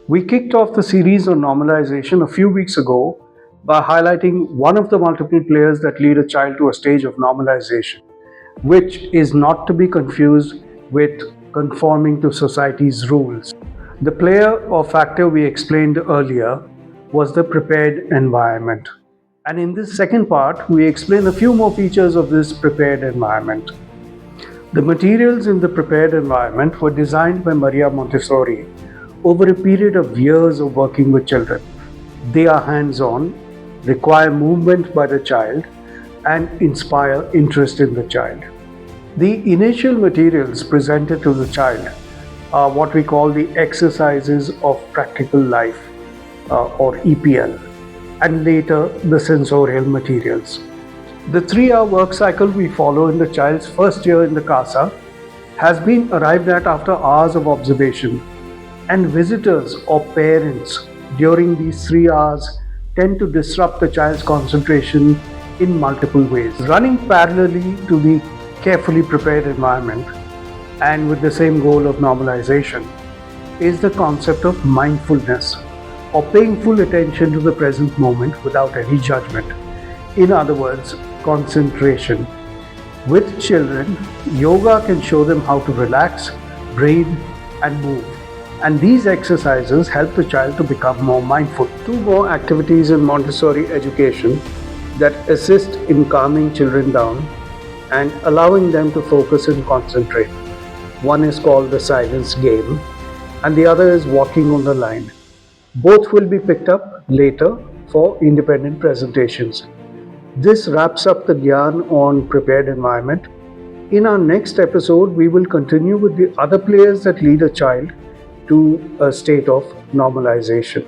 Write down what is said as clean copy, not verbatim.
We kicked off the series on normalization a few weeks ago by highlighting one of the multiple players that lead a child to a stage of normalization, which is not to be confused with conforming to society's rules. The player or factor we explained earlier was the prepared environment. And in this second part, we explain a few more features of this prepared environment. The materials in the prepared environment were designed by Maria Montessori over a period of years of working with children. They are hands-on, require movement by the child, and inspire interest in the child. The initial materials presented to the child are what we call the exercises of practical life or EPL, and later the sensorial materials. The 3-hour work cycle we follow in the child's first year in the CASA has been arrived at after hours of observation, and visitors or parents during these 3 hours tend to disrupt the child's concentration in multiple ways. Running parallelly to the carefully prepared environment and with the same goal of normalization is the concept of mindfulness, or paying full attention to the present moment without any judgment. In other words, concentration. With children, yoga can show them how to relax, breathe, and move. And these exercises help the child to become more mindful. 2 more activities in Montessori education that assist in calming children down and allowing them to focus and concentrate. One is called the silence game, and the other is walking on the line. Both will be picked up later for independent presentations. This wraps up the Gyan on prepared environment. In our next episode, we will continue with the other players that lead a child to a state of normalization.